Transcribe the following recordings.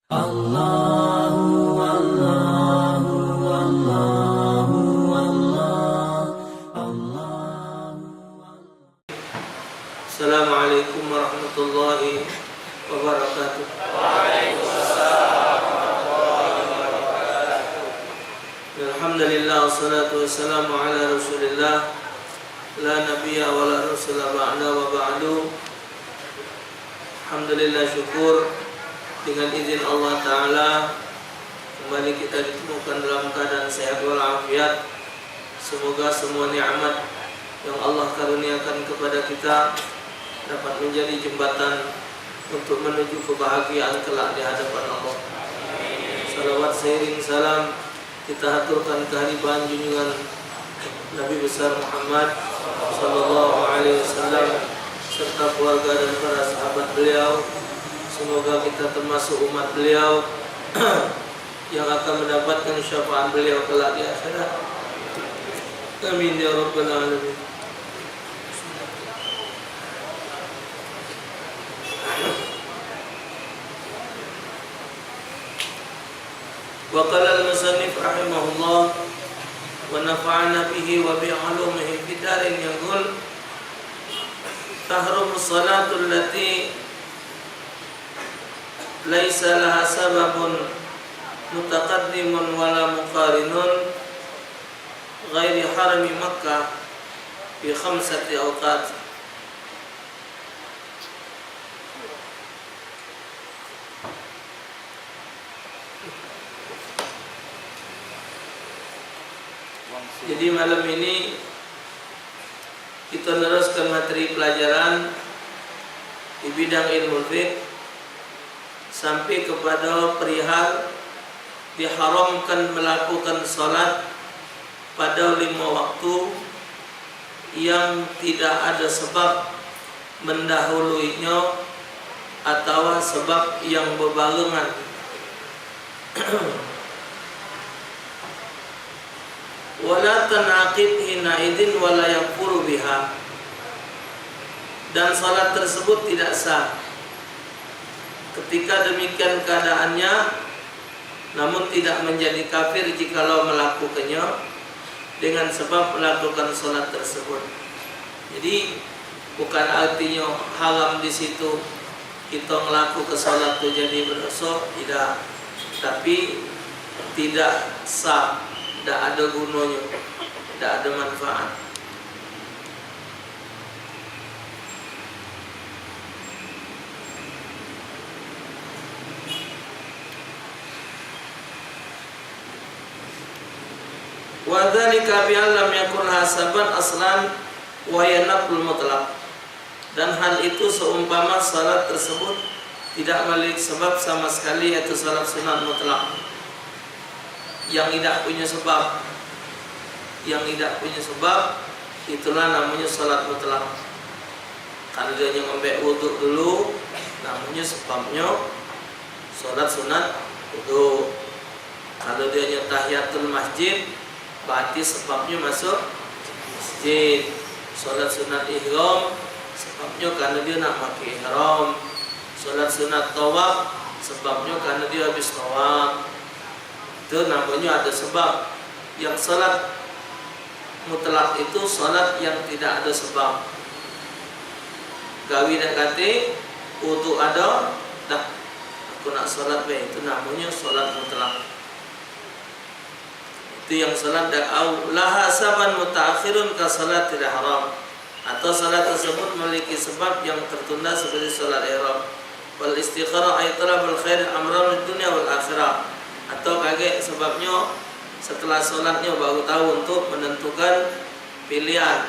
Allahu Allahu Allahu Allah. Assalamualaikum warahmatullahi wabarakatuh. Alhamdulillah wassalatu wassalamu ala Rasulillah la nabiyya wa la rasula ba'da wa ba'du. Alhamdulillah, syukur dengan izin Allah Ta'ala kembali kita ditemukan dalam keadaan sehat walafiat. Semoga semua nikmat yang Allah karuniakan kepada kita dapat menjadi jembatan untuk menuju kebahagiaan kelak di hadapan Allah. Salawat seiring salam kita haturkan kehadiran junjungan Nabi besar Muhammad sallallahu alaihi wasallam serta keluarga dan para sahabat beliau. Semoga kita termasuk umat beliau yang akan mendapatkan syafaat beliau kelak di akhirat. Amin ya rabbal alamin. Wa qala al-musannif rahimahullah wa nafa'ana bihi wa bi 'ulumihi fid darin yaqul tahrumu salatu allati laisa laha sababun mutaqaddimun wala muqarinun ghairi harami Makkah fi khamsati awqat. Jadi malam ini kita meneruskan materi pelajaran di bidang ilmu fiqh sampai kepada perihal diharamkan melakukan salat pada 5 waktu yang tidak ada sebab mendahuluinya atau sebab yang berbarengan. Wala tanaqid hina idin wala yakfuru biha, dan salat tersebut tidak sah ketika demikian keadaannya, namun tidak menjadi kafir jikalau melakukannya dengan sebab melakukan salat tersebut. Jadi bukan artinya haram di situ kita melakukan salat itu jadi berdosa, tidak, tapi tidak sah, tidak ada gunanya, tidak ada manfaat. Wa dzalika bi lam yakun hasaban aslan wa yanqul mutlaq, dan hal itu seumpama salat tersebut tidak memiliki sebab sama sekali, yaitu salat sunat mutlak yang tidak punya sebab. Yang tidak punya sebab itulah namanya salat mutlak. Kalau dia ngambil wudhu dulu, namanya sebabnya salat sunat wudhu. Kalau dia tahiyatul masjid, berarti sebabnya masuk masjid. Salat sunat ihram, sebabnya karena dia nak pakai ihram. Salat sunat tawaf, sebabnya karena dia habis tawaf. Itu namanya ada sebab. Yang salat mutlak itu salat yang tidak ada sebab. Gawi dan kate wudu ada, dah aku nak salat baik, itu namanya salat mutlak. Itu yang salat laha saban mutaakhirun ka salatil ihram, atau salat tersebut memiliki sebab yang tertunda seperti salat ihram. Wal istikharah ay talabul khair amran dunya wal akhirah, atau kaget sebabnya setelah sholatnya baru tahu untuk menentukan pilihan,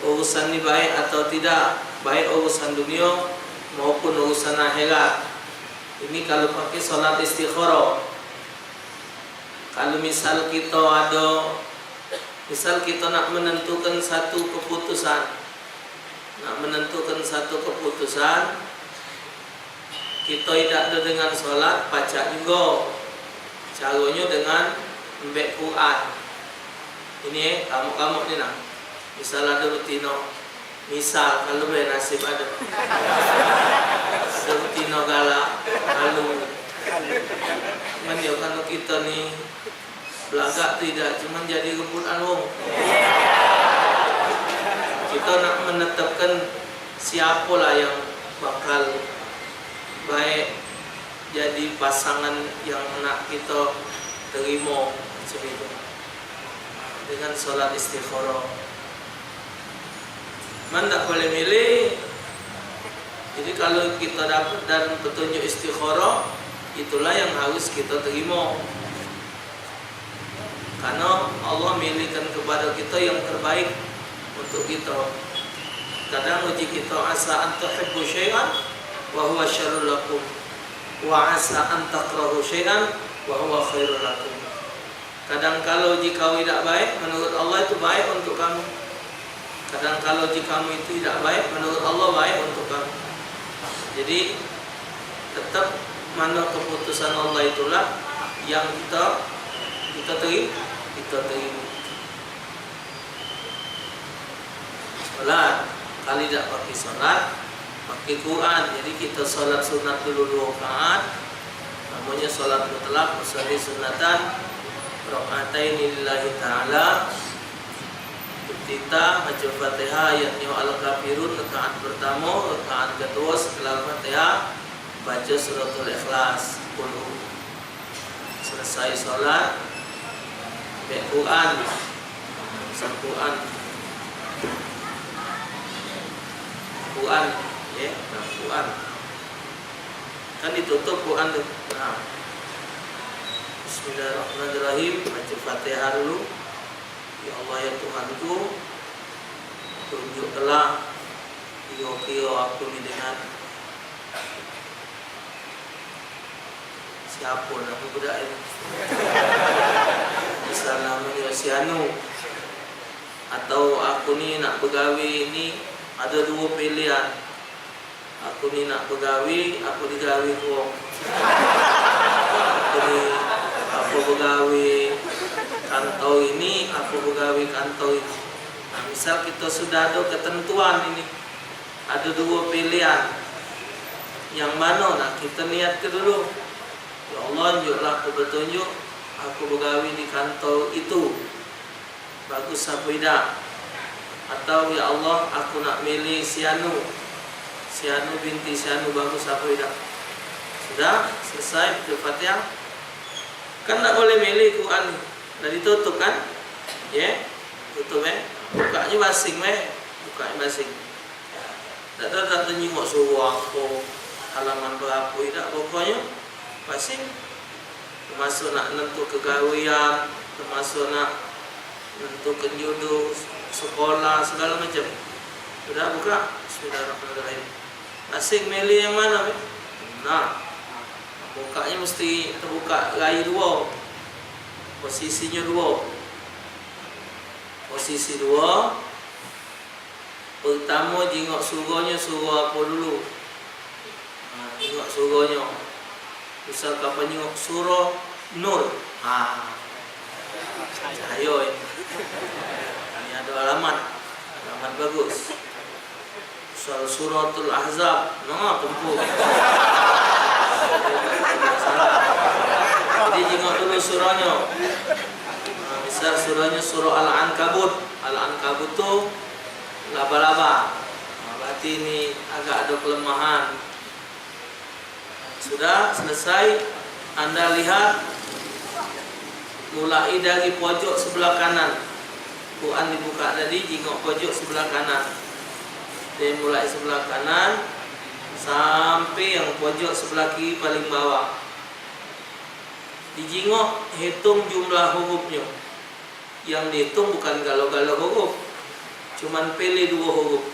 urusan ini baik atau tidak, baik urusan dunia maupun urusan akhirat. Ini kalau pakai sholat istikharah. Kalau misal kita nak menentukan satu keputusan, kita tidak ada dengan sholat, baca juga. Caranya dengan membaca Quran. Ini kamu ni nak. Misal ada betina, Misal kalau nasib ada seperti nogala lalu cuman ya kalau kita nih belagak tidak cuman jadi rebutan wong. Kita nak menetapkan siapa lah yang bakal baik jadi pasangan yang nak kita terima macam itu dengan sholat istikharah. Man tak boleh milih. Jadi kalau kita dapat dan petunjuk istikharah, itulah yang harus kita terima. Karena Allah milihkan kepada kita yang terbaik untuk kita. Kadang uji kita asa an tuhibbu syai'an wa huwa syarrul lakum wa asa an takrahu syai'an wa huwa khairul lakum. Kadang kalau jika tidak baik menurut Allah itu baik untuk kamu. Kadang kalau jika kamu itu tidak baik menurut Allah baik untuk kamu. Jadi tetap mana keputusan Allah itulah yang kita terima. Salat kali tidak pakai salat, pakai Quran. Jadi kita salat sunat dulu 2 rakaat. Namanya salat mutlak, usolli sunatan rakaatain lillahi taala. Kita baca Fatihah ayatnya Al-Kafirun rakaat pertama, rakaat kedua setelah Fatihah baca suratul Ikhlas 10. Selesai sholat baca Quran, Quran ya, Quran kan ditutup Quran tuh. Nah, Bismillahirrahmanirrahim, baca Fatihah dulu. Ya Allah ya Tuhanku, tunjuklah kio aku ini dengan siapa nama budak ini. Misal namanya si Anu, atau aku ni nak begawi ini ada 2 pilihan. Aku ni nak begawi, aku digawi kong. Aku begawi kantau ini, aku begawi kantau ini. Nah, misal kita sudah ada ketentuan ini, ada 2 pilihan. Yang mana nak kita niat ke dulu? Ya Allah, tunjuklah aku petunjuk, aku begawi di kantau itu. Bagus apa tidak? Atau ya Allah, aku nak milih si Anu binti si Anu, bagus apa tidak? Sudah selesai baca Fatihah. Kan tak boleh milih Quran. Dah ditutup kan? Ya, tutup bukanya basing bukanya basing. Tak tengok suruh aku halaman berapa tidak, pokoknya basing. Termasuk nak nentu kegawian, termasuk nak nentukan jodoh, sekolah, segala macam. Sudah buka, Bismillahirrahmanirrahim. Basing milih yang mana? Nah, bukanya mesti terbuka rai 2. Posisinya 2. Posisi 2. Pertama jengok surahnya surah apa dulu? Jengok surahnya. Misal kapan jengok surah Nur. Cahaya ini. Ini ada alamat bagus. Suratul Ahzab. Tempur. Jadi jengok dulu surahnya. Misal surahnya surah Al-Ankabut. Al-Ankabut tu laba-laba. Berarti ini agak ada kelemahan. Sudah selesai, Anda lihat mulai dari pojok sebelah kanan. Quran dibuka tadi, jengok pojok sebelah kanan. Dia mulai sebelah kanan sampai yang pojok sebelah kiri paling bawah. Dijengok, hitung jumlah hurufnya. Yang dihitung bukan galau-galau huruf, cuman pilih 2 huruf.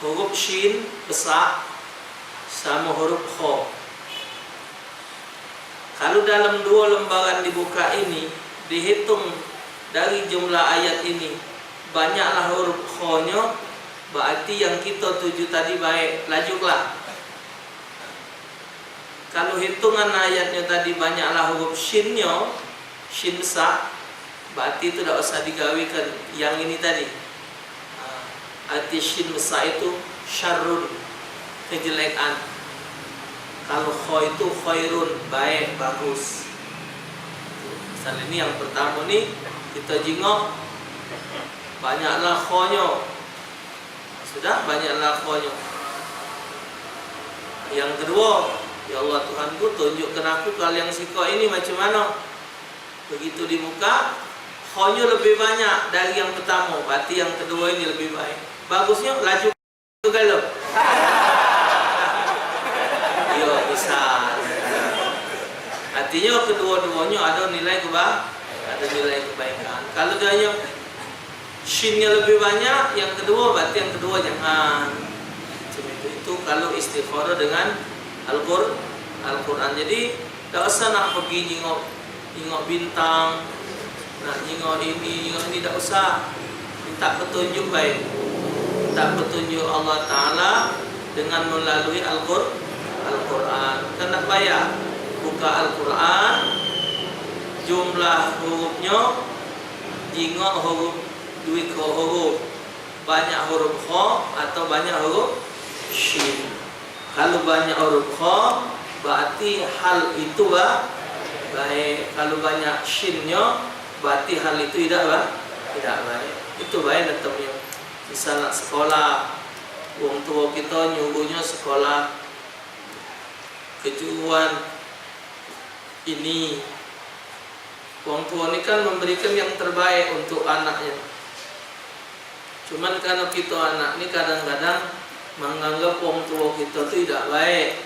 Huruf shin besar sama huruf kha. Kalau dalam 2 lembaran dibuka ini dihitung dari jumlah ayat ini, banyaklah huruf kha-nya, berarti yang kita tuju tadi baik, lajulah. Kalau hitungan ayatnya tadi banyaklah huruf shin-nya, shin besar, berarti itu tidak usah digawikan yang ini tadi. arti shin besar itu syarrun, kejelekan. Kalau kho itu khairun, baik, bagus. Misalnya ini yang pertama nih, kita jingok banyaklah kho-nya. Sudah banyaklah kho-nya. Yang kedua, ya Allah Tuhanku, tunjukkan aku kalian siko ini macam mana. Begitu di muka, kho-nya lebih banyak dari yang pertama, berarti yang kedua ini lebih baik. Bagusnya laju kalau. Yo bisa. Artinya kedua-duanya ada nilai kebaikan. Kalau dia yang shin-nya lebih banyak, yang kedua berarti yang kedua jangan. Itu kalau istikharah dengan Al-Quran. Jadi tak usah nak pergi nyingok bintang, nak nyingok ini tak usah. Minta petunjuk baik, minta petunjuk Allah Ta'ala dengan melalui Al-Quran. Kan tak bayar, buka Al-Quran, jumlah hurufnya, jingok huruf, duit huruf, banyak huruf kho atau banyak huruf shin. Kalau banyak huruf kho berarti hal itu baik. Kalau banyak shinnya berarti hal itu tidak baik. Itu baik tetapnya. Misalnya sekolah, wong tua kita nyuruhnya sekolah kejuruan ini. Wong tua ini kan memberikan yang terbaik untuk anaknya. Cuman karena kita anak ini kadang-kadang menganggap wong tua kita itu tidak baik,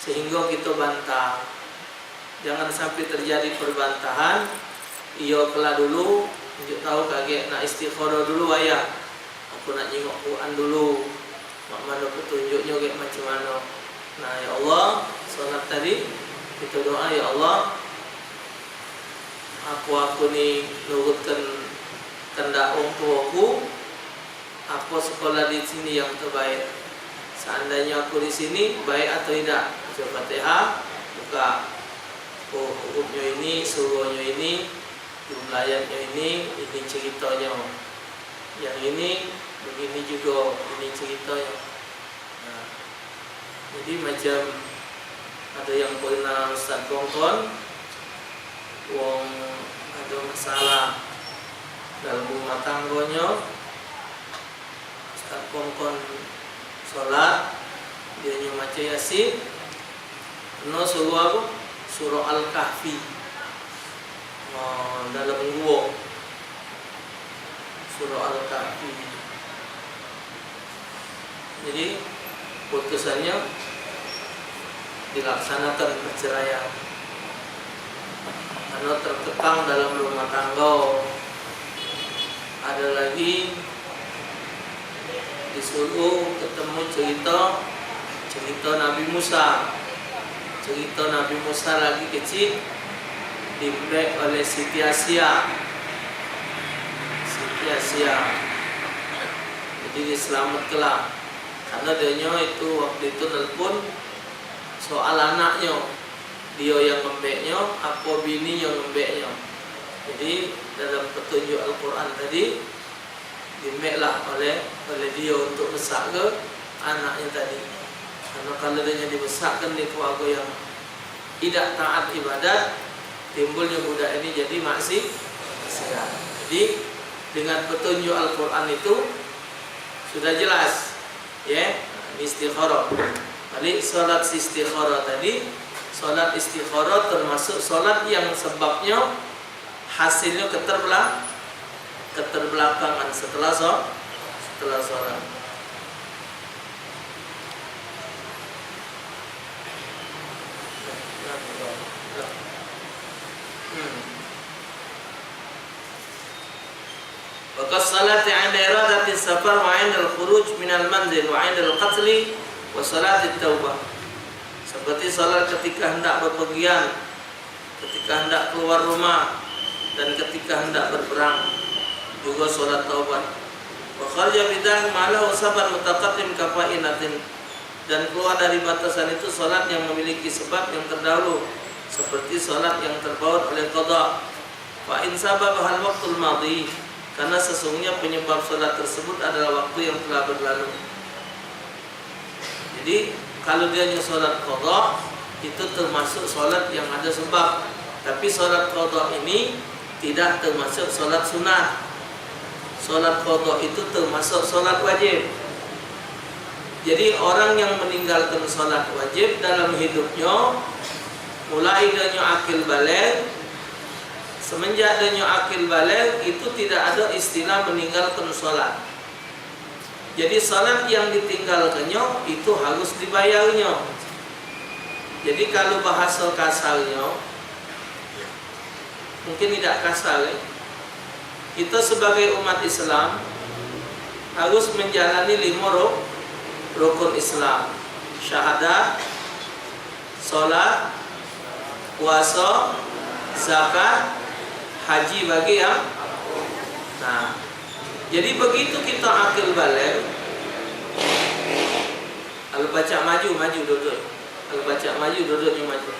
sehingga kita bantah. Jangan sampai terjadi perbantahan. Iyo kelah dulu, tunjuk tahu kaget nak istikharah dulu ayah. Aku nak nyingok Quran dulu. Mak mana petunjuknya kayak macam mana. Nah ya Allah, salat tadi kita doa, ya Allah, aku ni nurutkan kehendak orang tuaku. Aku sekolah di sini yang terbaik. Seandainya aku di sini baik atau tidak. Baca Fatihah, buka hurufnya ini, surahnya ini, jumlahnya ini ceritanya. Yang ini begini juga, ini ceritanya. Nah, jadi macam ada yang pernah Ustaz kongkon, wong ada masalah dalam rumah tangganya, Ustaz kongkon sholat, dia baca Yasin, no suruh apa? Surah Al-Kahfi, dalam gua, surah Al-Kahfi. Jadi putusannya dilaksanakan perceraian karena terkekang dalam rumah tangga. Ada lagi disuruh ketemu cerita Nabi Musa. Cerita Nabi Musa lagi kecil dibek oleh Siti Asia. Jadi diselamatkanlah karena dia itu waktu itu nelpon soal anaknya, dia yang ngembeknya, apa bini yang ngembeknya. Jadi dalam petunjuk Al-Quran tadi dibeklah oleh dia untuk besar ke anaknya tadi. Karena kalau dia dibesarkan di keluarga yang tidak taat ibadat, timbulnya budak ini jadi maksiat. Jadi dengan petunjuk Al-Quran itu sudah jelas, ya, istikharah. Jadi salat istikharah tadi, salat istikharah termasuk salat yang sebabnya hasilnya keterbelakangan setelah salat. Waqas salati 'inda iradati safar wa 'inda al-khuruj min al-manzil wa 'inda al-qatl wa salati at-taubah. Seperti salat ketika hendak bepergian, ketika hendak keluar rumah, dan ketika hendak berperang, juga salat taubat. Wa kharaja bidah ma'ala usaban mutaqaddim kafainatin, dan keluar dari batasan itu salat yang memiliki sebab yang terdahulu, seperti salat yang terbaut oleh qada. Fa in sababah al-waqtul madhi, karena sesungguhnya penyebab solat tersebut adalah waktu yang telah berlalu. Jadi kalau dia hanya solat qadha, itu termasuk solat yang ada sebab. Tapi solat qadha ini tidak termasuk solat sunat. Solat qadha itu termasuk solat wajib. Jadi orang yang meninggalkan solat wajib dalam hidupnya, mulai dari akil baligh, semenjak dari akil baligh itu tidak ada istilah meninggalkan solat. Jadi solat yang ditinggalkannya itu harus dibayarnya. Jadi kalau bahasa kasarnya, mungkin tidak kasar ya, kita sebagai umat Islam harus menjalani 5 rukun Islam: syahadat, solat, puasa, zakat, haji bagi yang. Nah, jadi begitu kita akil baligh, kalau baca maju duduk, kalau baca maju duduknya maju.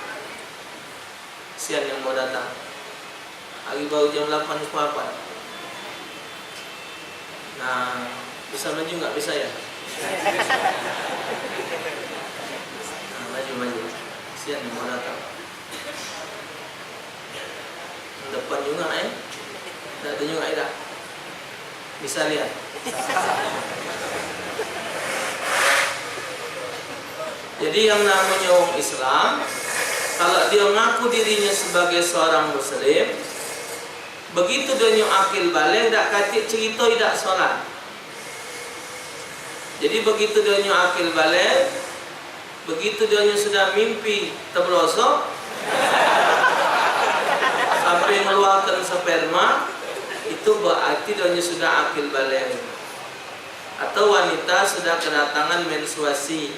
Sian yang mau datang, hari baru jam 8 apa? Nah, bisa maju nggak? Bisa ya? Nah, maju. Sian yang mau datang. Depan juga ya? Tak ada juga ya? Bisa lihat. Jadi yang namanya orang Islam, kalau dia mengaku dirinya sebagai seorang Muslim, begitu dia akil baligh, tak kata cerita tidak solat. Jadi begitu dia akil baligh, begitu dia sudah mimpi terberosok sampai mengeluarkan sperma, itu berarti dia sudah akil baligh. Atau wanita sudah kedatangan menstruasi,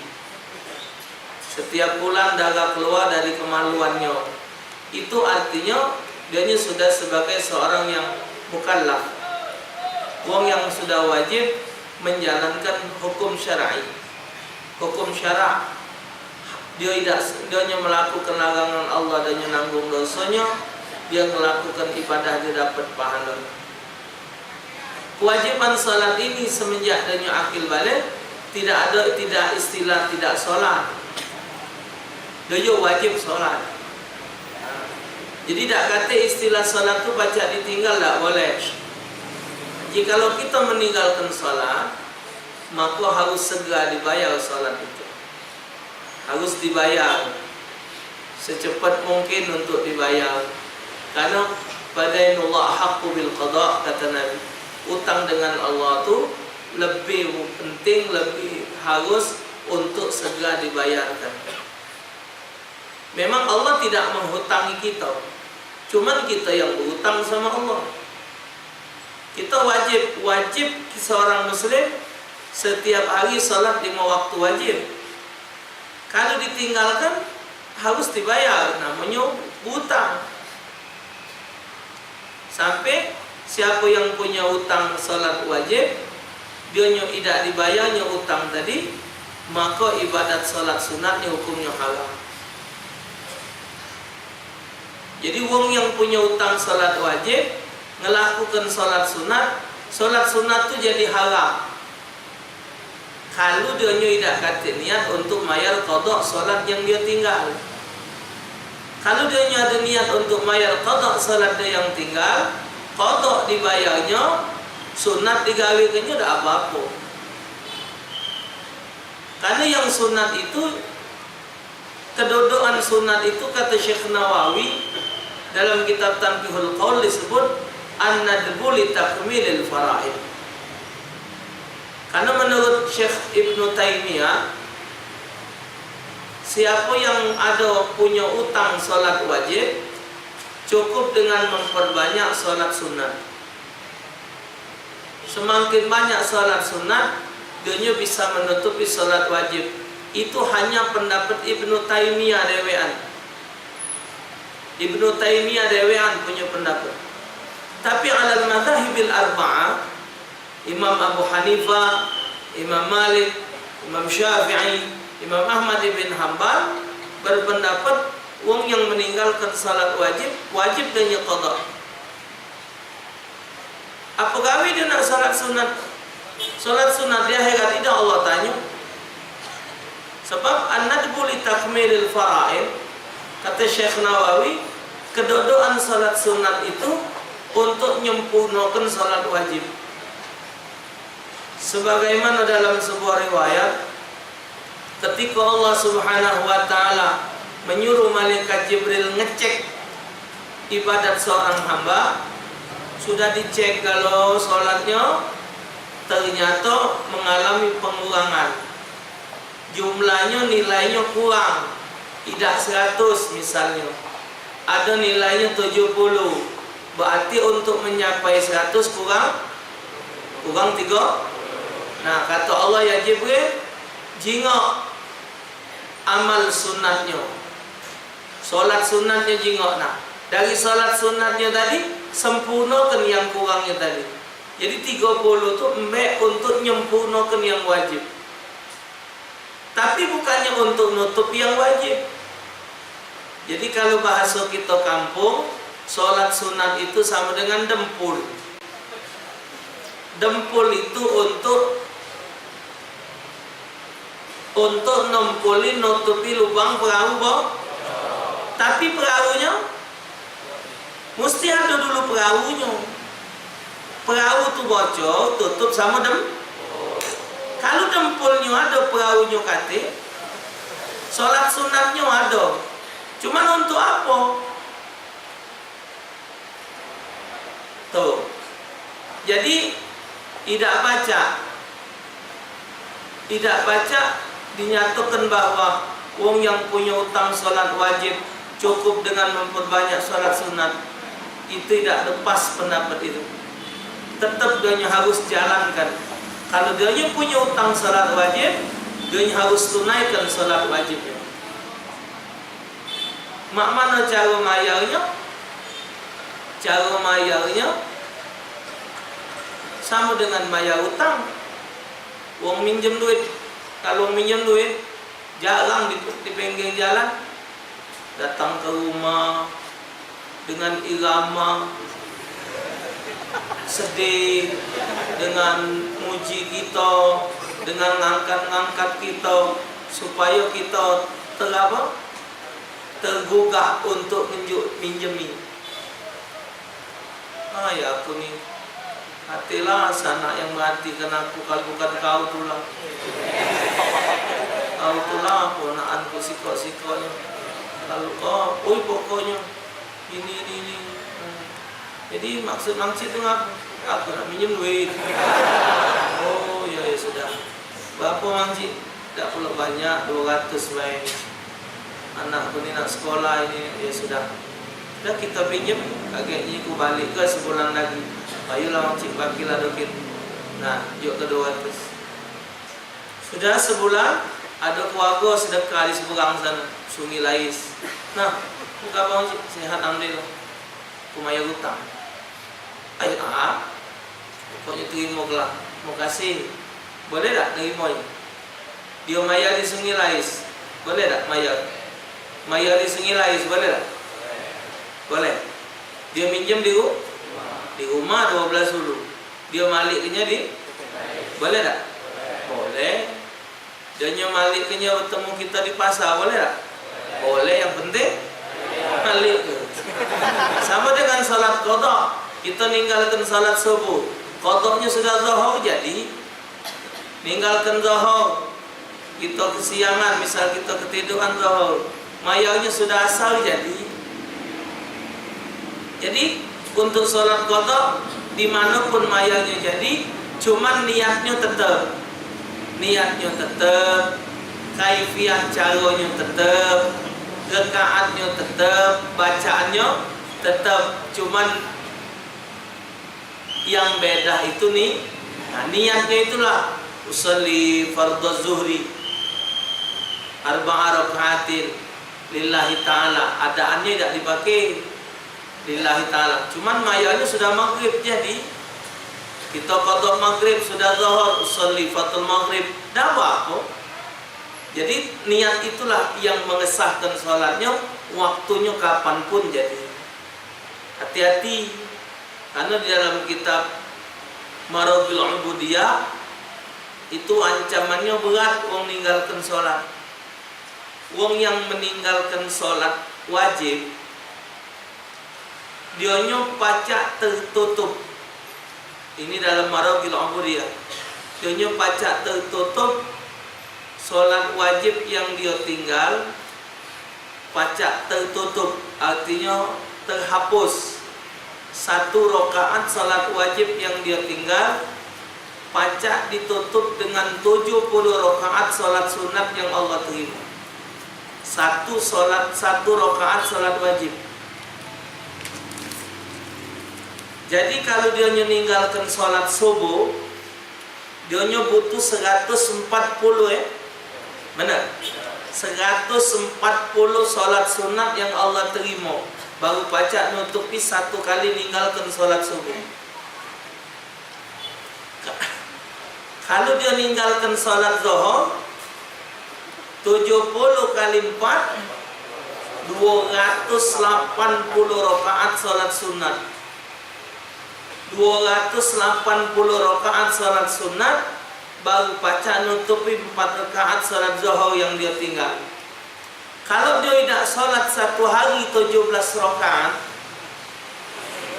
setiap bulan darah keluar dari kemaluannya, itu artinya dia sudah sebagai seorang yang mukallaf, wong yang sudah wajib menjalankan hukum syar'i. Hukum syara', dia melakukan larangan Allah dan menanggung dosanya, dia melakukan ibadah, dia dapat pahala. Kewajiban salat ini semenjak dia akil baligh tidak istilah tidak solat. Dia wajib solat. Jadi tak kata istilah solat itu baca ditinggal, tak boleh. Jikalau kita meninggalkan solat, maka harus segera dibayar solat itu. Harus dibayar secepat mungkin untuk dibayar. Karena fadainullah haqqu bil qada, kata Nabi. Utang dengan Allah itu lebih penting, lebih harus untuk segera dibayarkan. Memang Allah tidak menghutangi kita, cuman kita yang berhutang sama Allah. Kita wajib seorang Muslim setiap hari salat 5 waktu wajib. Kalau ditinggalkan harus dibayar, namanya hutang. Sampai siapa yang punya hutang salat wajib, dia tidak dibayarnya hutang tadi, maka ibadat salat sunatnya hukumnya haram. Jadi wong yang punya hutang salat wajib melakukan salat sunat itu jadi haram. Kalau dia tidak kata niat untuk mayar qada salat yang dia tinggal. Kalau dia ada niat untuk mayar qada salat dia yang tinggal, qada dibayarnya, sunat digawekannya tidak apa-apa. Karena yang sunat itu, kedudukan sunat itu kata Syekh Nawawi dalam kitab Tanbihul Qaul disebut an-nadbu li takmilil faraid. Karena menurut Syekh Ibnu Taimiyah, siapa yang ada punya utang salat wajib, cukup dengan memperbanyak salat sunat. Semakin banyak salat sunat, dia bisa menutupi salat wajib. Itu hanya pendapat Ibnu Taimiyah dewean. Ibnu Taimiyah dewean punya pendapat. Tapi alal madhahibil arba'ah, Imam Abu Hanifah, Imam Malik, Imam Syafi'i, Imam Ahmad bin Hanbal berpendapat wong yang meninggalkan salat wajib dengan qada. Apa gawe dia nak salat sunat? Salat sunat dia akhirat tidak Allah tanya. Sebab an-nadbu li takmilil fara'id, kata Syekh Nawawi, kedodoan salat sunat itu untuk nyempurnakan salat wajib. Sebagaimana dalam sebuah riwayat, ketika Allah Subhanahu wa taala menyuruh malaikat Jibril ngecek ibadat seorang hamba, sudah dicek kalau salatnya ternyata mengalami pengurangan. Jumlahnya nilainya kurang, tidak 100 misalnya. Ada nilainya 70. Berarti untuk mencapai 100 kurang 3. Nah, kata Allah, ya Jibril, jingok amal sunatnya, solat sunatnya jingok. Nah, dari solat sunatnya tadi sempurnakan yang kurangnya tadi. Jadi 30 itu mbak untuk nyempurnakan yang wajib. Tapi bukannya untuk nutup yang wajib. Jadi kalau bahasa kita kampung, solat sunat itu sama dengan dempul. Dempul itu untuk nempulin nutupi lubang perahu, tapi perahunya mesti ada dulu perahunya. Perahu itu bocor, tutup sama Kalau dempulnya ada, perahunya kate, sholat sunatnya ada. Cuman untuk apa? Tuh. Jadi tidak baca dinyatakan bahwa wong yang punya utang sholat wajib cukup dengan memperbanyak sholat sunat. Itu tidak lepas pendapat itu. Tetap dia harus jalankan. Kalau dia punya utang sholat wajib, dia harus tunaikan sholat wajibnya. Mak mana cara mayarnya? Cara mayarnya sama dengan bayar utang. Wong minjem duit, kalau minjem duit jarang di pinggir jalan, datang ke rumah dengan irama sedih, dengan muji kita, dengan ngangkat-ngangkat kita, supaya kita tergugah untuk minjemi. Ya aku nih, hatilah sanak yang mati karena aku, kalau bukan kau tulah. Kau tulah ponakanku sikok-sikoknya. Kalau kau, pokoknya ini. Jadi maksud itu aku nak minjem duit. Oh ya sudah. Berapa mangcik? Tak perlu banyak, 200 baik. Anak aku ni nak sekolah ini, ya sudah. Dah kita pinjam, agaknya aku balik ke sebulan lagi. Ayolah cik bakilah dikit. Nah, yuk ke 200. Sudah sebulan, ada keluarga sedekah di seberang sana, Sungai Lais. Nah, muka bang cik, sehat alhamdulillah. Kumaya hutang. Ayo pokoknya terima kelak. Mau kasih, boleh tak terima? Dia mayar di Sungai Lais, boleh tak mayar? Mayar di Sungai Lais, boleh tak? Boleh. Dia minjem di rumah 12 dulu. Dia maliknya boleh tak? Boleh. Dia maliknya bertemu kita di pasar, boleh tak? Boleh, yang penting malik. Sama dengan salat qada. Kita ninggalkan salat subuh, qadanya sudah zuhur, jadi ninggalkan zuhur. Kita kesiangan, misal kita ketiduran zuhur, mayarnya sudah asal, jadi untuk sholat qada dimanapun mayarnya jadi, cuman niatnya tetap, kaifiat caranya tetap, rakaatnya tetap, bacaannya tetap, cuman yang beda itu nih. Nah, niatnya itulah usolli fardhu zuhri arba'a raka'atin lillahi ta'ala. Adaannya tidak dipakai lillahi ta'ala, cuman mayarnya sudah maghrib, jadi kita qada maghrib sudah zuhur, usolli fatul maghrib, dah apa? Jadi niat itulah yang mengesahkan sholatnya, waktunya kapanpun. Jadi hati-hati, karena di dalam kitab marogil ubudiyah itu ancamannya berat wong ninggalkan sholat. Wong yang meninggalkan sholat wajib dionyo pacak tertutup. Ini dalam marogil ubudiyah. Dionyo pacak tertutup sholat wajib yang dia tinggal, pacak tertutup artinya terhapus. 1 rakaat sholat wajib yang dia tinggal pacak ditutup dengan 70 rakaat sholat sunat yang Allah terima. 1 rakaat sholat wajib. Jadi kalau dia meninggalkan sholat subuh, dia butuh 140 benar? 140 sholat sunat yang Allah terima baru pacak nutupi 1 kali ninggalkan sholat subuh. Kalau dia ninggalkan sholat zuhur 70 kali 4 280 rakaat sholat sunat. 280 rakaat sholat sunat baru pacak nutupi 4 rakaat sholat zuhur yang dia tinggal. Kalau dia tidak sholat 1 hari 17 rakaat,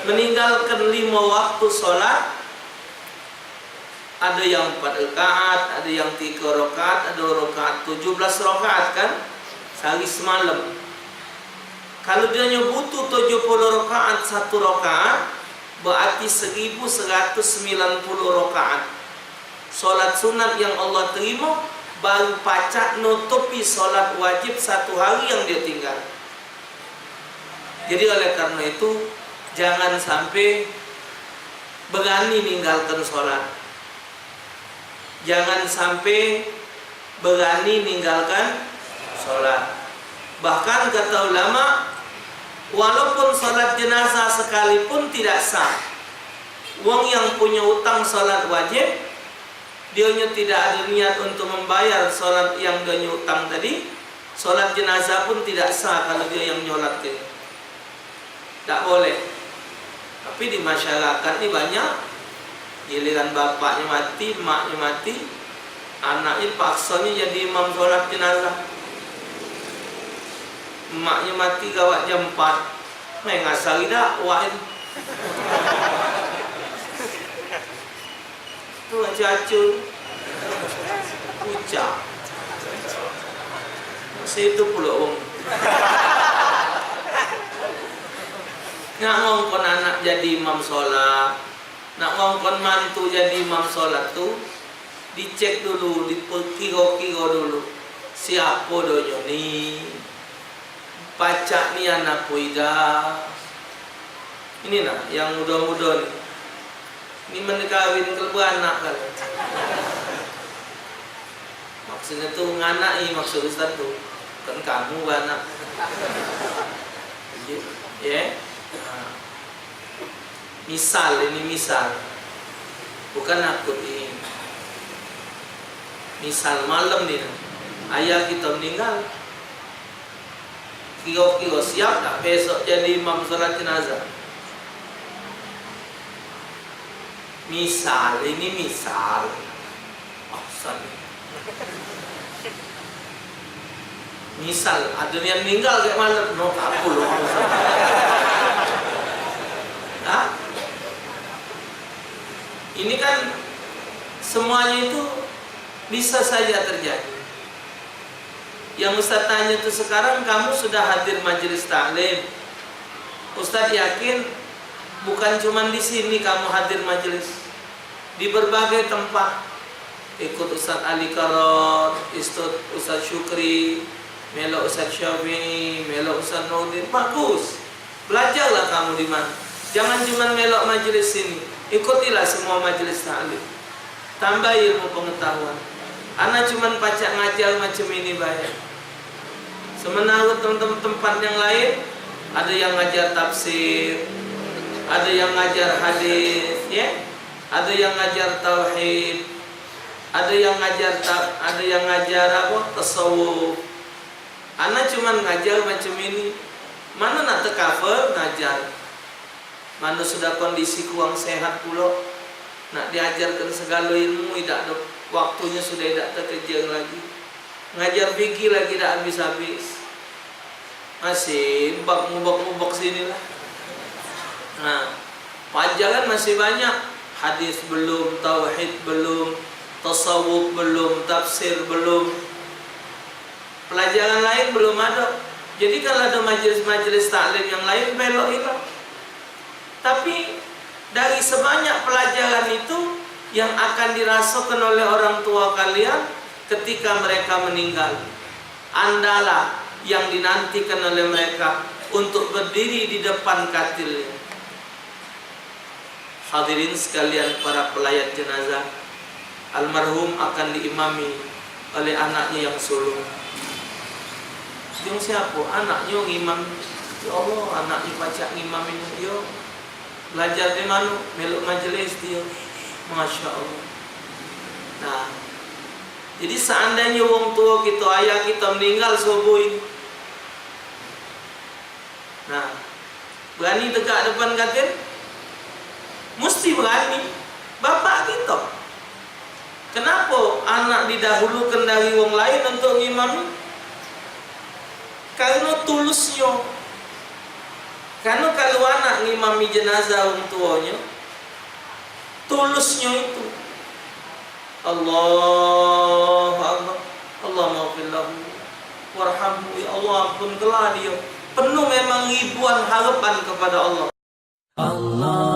meninggalkan 5 waktu sholat, ada yang 4 rakaat, ada yang 3 rakaat, ada 2 rakaat, 17 rakaat kan sehari semalam. Kalau dia butuh 70 rakaat 1 rakaat, berarti 1190 rakaat sholat sunat yang Allah terima baru pacak nutupi sholat wajib 1 hari yang dia tinggal. Jadi oleh karena itu jangan sampai berani ninggalkan sholat. Jangan sampai berani ninggalkan sholat. Bahkan kata ulama, walaupun sholat jenazah sekalipun tidak sah. Wong yang punya utang sholat wajib, dianya tidak ada niat untuk membayar sholat yang dia utang tadi, sholat jenazah pun tidak sah kalau dia yang nyolat itu. Tak boleh. Tapi di masyarakat ini banyak, giliran bapaknya mati, emaknya mati, anaknya paksanya jadi imam sholat jenazah. Emaknya mati gawat jam 4, ngasari dakwah itu. Itu acun ucap masih itu pula om. Nak ngongkon anak jadi imam sholat, nak ngongkon mantu jadi imam sholat tuh dicek dulu, dikira-kira dulu siapa donya nih, pacak nih anak puida ini nah yang muda-muda nih. Ini menikawin kelebu anak kan. Maksudnya tuh nganai maksud Ustaz tuh. Kan kamu anak. Ya. Nah. Misal ini misal. Bukan akut ini. Misal malam nih. Ayah kita meninggal. Kira-kira siap tak besok jadi imam sholat jenazah? Misal, ini misal. Misal, ada yang meninggal kayak malam, no aku loh. Nah, ini kan semuanya itu bisa saja terjadi. Yang Ustaz tanya itu sekarang kamu sudah hadir majelis taklim. Ustaz yakin bukan cuma di sini kamu hadir majelis, di berbagai tempat ikut Ustaz Ali Karot, Ustaz Syukri, melo Ustaz Syafi'i, melo Ustaz Nurdin. Bagus, belajarlah kamu di mana. Jangan cuma melok majelis sini, ikutilah semua majelis taklim. Tambah ilmu pengetahuan. Anak cuma pacak ngajar macam ini bayar. Sementara tempat yang lain ada yang ngajar tafsir, ada yang ngajar hadis, ya, ada yang ngajar tauhid, ada yang ngajar apa? Tasawuf. Anak cuma ngajar macam ini. Mana nak tercover ngajar? Mana sudah kondisi kurang sehat pula? nak diajarkan segala ilmu, tidak ada waktunya, sudah tidak terkejar lagi. Ngajar fikih lagi tidak habis-habis, masih ngubek-ngubek sini lah. Nah, pelajaran masih banyak, hadis belum, tauhid belum, tasawuf belum, tafsir belum, pelajaran lain belum ada. Jadi kalau ada majelis-majelis taklim yang lain, belok hilang. Tapi dari sebanyak pelajaran itu yang akan dirasakan oleh orang tua kalian ketika mereka meninggal, andalah yang dinantikan oleh mereka untuk berdiri di depan katilnya. Hadirin sekalian, para pelayat jenazah, almarhum akan diimami oleh anaknya yang sulung. Yang siapa? Anaknya yang imam. Ya Allah, anaknya baca ngimamin dia. Belajar di mana? Meluk majelis dia. Masya Allah. Nah, jadi seandainya wong tua kita, ayah kita meninggal subuh ini, nah, berani tegak depan katil? Mesti berani. Bapak kita. Kenapa anak didahulukan dari wong lain untuk ngimami? Karena tulusnya. Karena kalau anak ngimami jenazah orang tuanya, tulusnya itu Allah Allah, Allah maafillahu warhamhu, ya Allah ampun telah dia, penuh memang ribuan harapan kepada Allah. Allah